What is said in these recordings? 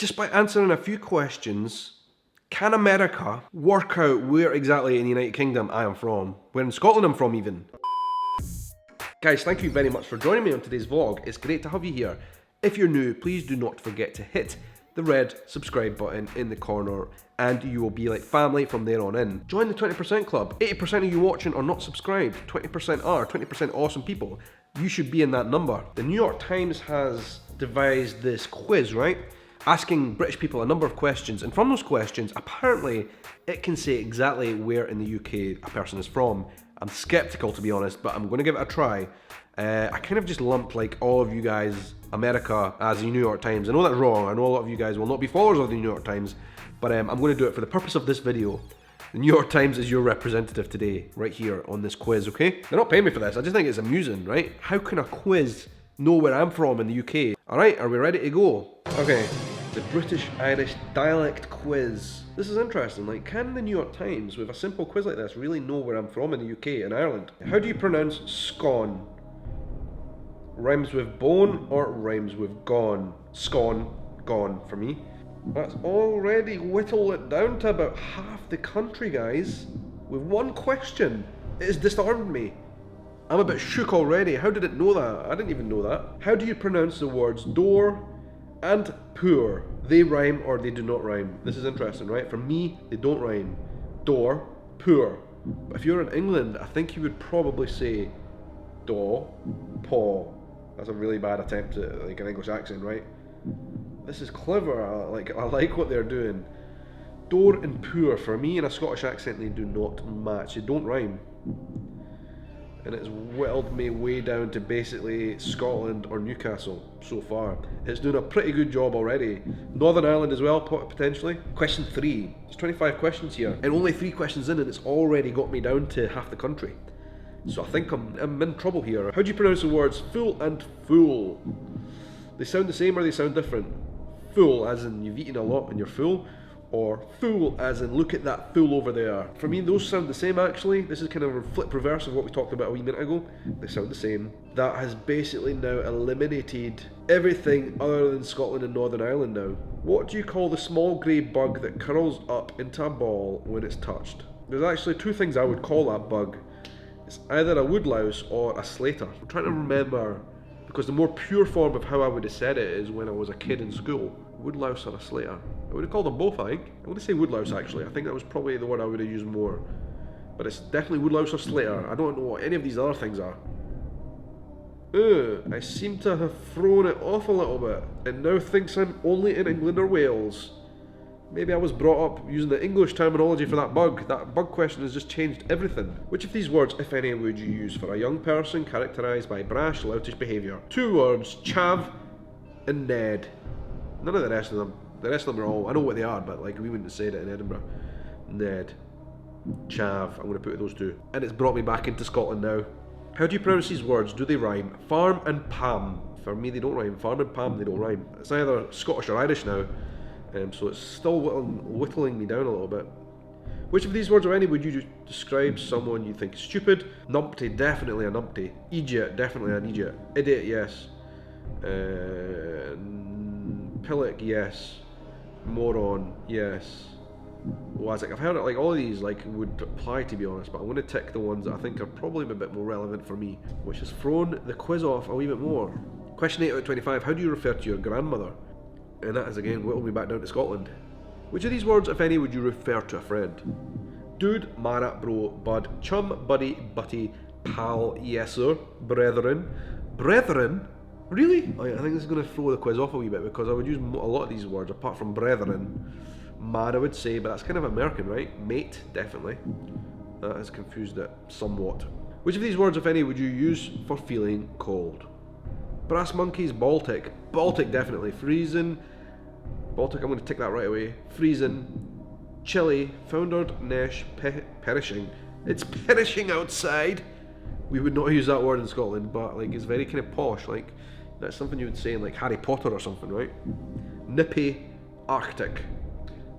Just by answering a few questions, can America work out where exactly in the United Kingdom I am from? Where in Scotland I'm from even? Guys, thank you very much for joining me on today's vlog. It's great to have you here. If you're new, please do not forget to hit the red subscribe button in the corner and you will be like family from there on in. Join the 20% club. 80% of you watching are not subscribed. 20% are. 20% awesome people. You should be in that number. The New York Times has devised this quiz, right? Asking British people a number of questions, and from those questions, apparently, it can say exactly where in the UK a person is from. I'm skeptical, to be honest, but I'm going to give it a try. I kind of just lumped like all of you guys, America, as the New York Times. I know that's wrong. I know a lot of you guys will not be followers of the New York Times, but I'm going to do it for the purpose of this video. The New York Times is your representative today, right here on this quiz, okay? They're not paying me for this. I just think it's amusing, right? How can a quiz know where I'm from in the UK? All right, are we ready to go? Okay. The British-Irish dialect quiz. This is interesting, like can the New York Times, with a simple quiz like this, really know where I'm from in the UK and Ireland? How do you pronounce scone? Rhymes with bone or rhymes with gone? Scone, gone for me. That's already whittled it down to about half the country, guys. With one question. It has disarmed me. I'm a bit shook already. How did it know that? I didn't even know that. How do you pronounce the words door and poor? They rhyme or they do not rhyme. This is interesting, right? For me, they don't rhyme. Door, poor. But if you're in England, I think you would probably say do, paw. That's a really bad attempt at like an English accent, right? This is clever. I like what they're doing. Door and poor, for me in a Scottish accent, they do not match. They don't rhyme. And it's whittled me way down to basically Scotland or Newcastle so far. It's doing a pretty good job already. Northern Ireland as well, potentially. Question 3. There's 25 questions here, and only 3 questions in, and it's already got me down to half the country. So I think I'm in trouble here. How do you pronounce the words full and fool? They sound the same or they sound different? Full, as in you've eaten a lot and you're full, or fool, as in look at that fool over there. For me, those sound the same actually. This is kind of a flip reverse of what we talked about a wee minute ago. They sound the same. That has basically now eliminated everything other than Scotland and Northern Ireland now. What do you call the small grey bug that curls up into a ball when it's touched? There's actually 2 things I would call that bug. It's either a woodlouse or a slater. I'm trying to remember, because the more pure form of how I would have said it is when I was a kid in school. Woodlouse or a slater. I would have called them both, I think. I would say woodlouse actually. I think that was probably the word I would have used more. But it's definitely woodlouse or slater. I don't know what any of these other things are. I seem to have thrown it off a little bit and now thinks I'm only in England or Wales. Maybe I was brought up using the English terminology for that bug. That bug question has just changed everything. Which of these words, if any, would you use for a young person characterised by brash, loutish behaviour? 2 words, chav and Ned. None of the rest of them. The rest of them are all, I know what they are, but like we wouldn't have said it in Edinburgh. Ned, chav, I'm going to put those 2. And it's brought me back into Scotland now. How do you pronounce these words? Do they rhyme? Farm and Pam. For me, they don't rhyme. Farm and Pam, they don't rhyme. It's either Scottish or Irish now. So it's still whittling me down a little bit. Which of these words or any would you describe someone you think is stupid? Numpty, definitely a numpty. Idiot, definitely an idiot. Idiot, yes. Pillock, yes. Moron, yes. Wazik, I've heard it like all of these like would apply, to be honest, but I'm going to tick the ones that I think are probably a bit more relevant for me, which has thrown the quiz off a wee bit more. Question 8 out of 25. How do you refer to your grandmother? And that is again whittled me back down to Scotland. Which of these words, if any, would you refer to a friend? Dude, mara, bro, bud, chum, buddy, butty, pal, yes sir, brethren. Brethren? Really? I think this is going to throw the quiz off a wee bit because I would use a lot of these words apart from brethren. Man, I would say, but that's kind of American, right? Mate, definitely. That has confused it somewhat. Which of these words, if any, would you use for feeling cold? Brass monkeys, Baltic. Baltic, definitely. Freezing. Baltic, I'm going to tick that right away. Freezing. Chilly. Foundered. Nesh. Perishing. It's perishing outside. We would not use that word in Scotland, but like it's very kind of posh. Like that's something you would say in like Harry Potter or something, right? Nippy. Arctic.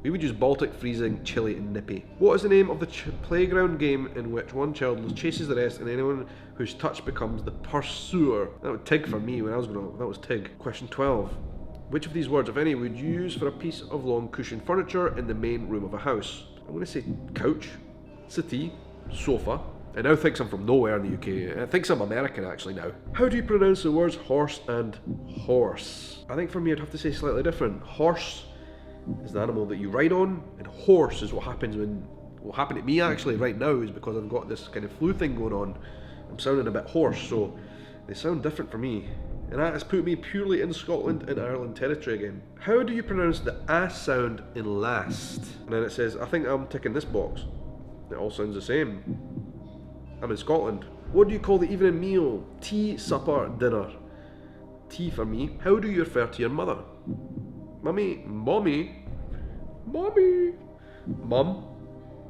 We would use Baltic, freezing, chilly and nippy. What is the name of the playground game in which one child chases the rest and anyone whose touch becomes the pursuer? That was Tig for me when I was growing up. That was Tig. Question 12. Which of these words, if any, would you use for a piece of long cushioned furniture in the main room of a house? I'm going to say couch, settee, sofa. It now thinks I'm from nowhere in the UK. It thinks I'm American actually now. How do you pronounce the words horse and horse? I think for me I'd have to say slightly different. Horse is the animal that you ride on, and horse is what happens when... What happened to me actually right now is because I've got this kind of flu thing going on. I'm sounding a bit hoarse, so they sound different for me. And that has put me purely in Scotland and Ireland territory again. How do you pronounce the A sound in last? And then it says, I think I'm ticking this box. It all sounds the same. I'm in Scotland. What do you call the evening meal? Tea, supper, dinner. Tea for me. How do you refer to your mother? Mummy, mommy, mommy, mum,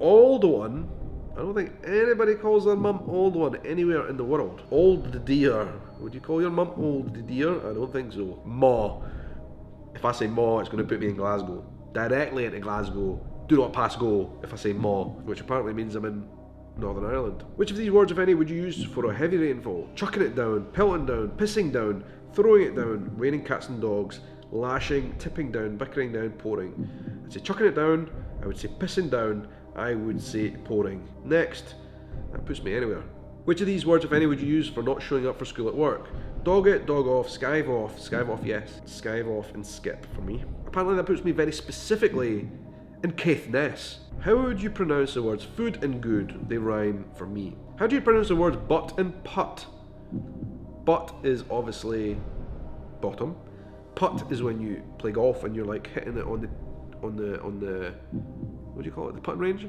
old one. I don't think anybody calls their mum old one anywhere in the world. Old dear. Would you call your mum old dear? I don't think so. Ma. If I say ma, it's going to put me in Glasgow. Directly into Glasgow. Do not pass go if I say ma, which apparently means I'm in Northern Ireland. Which of these words, if any, would you use for a heavy rainfall? Chucking it down, pelting down, pissing down, throwing it down, raining cats and dogs, lashing, tipping down, bickering down, pouring. I'd say chucking it down, I would say pissing down, I would say pouring. Next, that puts me anywhere. Which of these words, if any, would you use for not showing up for school at work? Dog it, dog off, skive off, yes, skive off and skip for me. Apparently that puts me very specifically in Caithness. How would you pronounce the words food and good? They rhyme for me. How do you pronounce the words butt and putt? Butt is obviously bottom. Putt is when you play golf and you're like hitting it on the what do you call it? The putting range?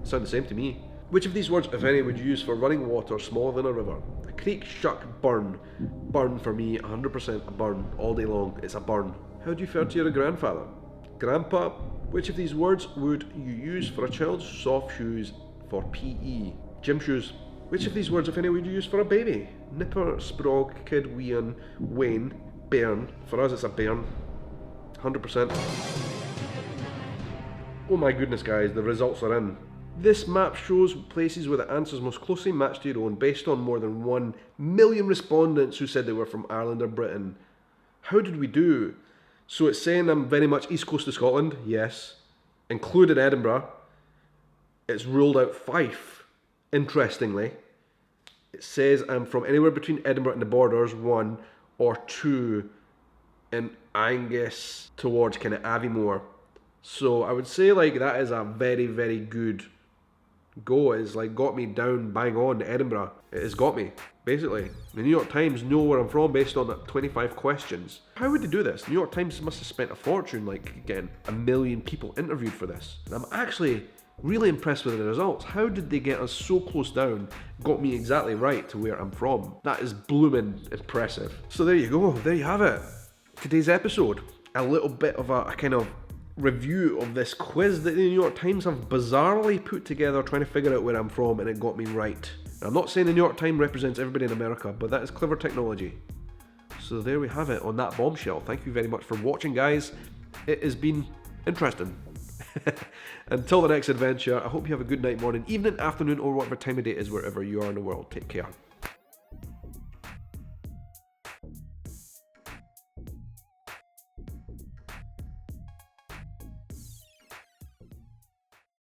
Sound the same to me. Which of these words, if any, would you use for running water smaller than a river? A creek, shuck, burn. Burn for me, 100% a burn. All day long, it's a burn. How do you refer to your grandfather? Grandpa. Which of these words would you use for a child's soft shoes for PE? Gym shoes. Which of these words, if any, would you use for a baby? Nipper, sprog, kid, wean, wane, bairn. For us, it's a bairn. 100%. Oh my goodness, guys, the results are in. This map shows places where the answers most closely match to your own based on more than 1 million respondents who said they were from Ireland or Britain. How did we do? So it's saying I'm very much east coast of Scotland, yes. Included Edinburgh. It's ruled out Fife, interestingly. It says I'm from anywhere between Edinburgh and the borders, 1 or 2 in Angus towards kind of Aviemore. So I would say like that is a very, very good go. It's like got me down bang on to Edinburgh. It has got me, basically. The New York Times know where I'm from based on that 25 questions. How would they do this? New York Times must have spent a fortune like getting 1 million people interviewed for this. And I'm actually really impressed with the results. How did they get us so close down, got me exactly right to where I'm from? That is blooming impressive. So there you go, there you have it. Today's episode, a little bit of a kind of review of this quiz that the New York Times have bizarrely put together trying to figure out where I'm from, and it got me right. Now, I'm not saying the New York Times represents everybody in America, but that is clever technology. So there we have it on that bombshell. Thank you very much for watching, guys. It has been interesting. Until the next adventure, I hope you have a good night, morning, evening, afternoon, or whatever time of day it is wherever you are in the world. Take care.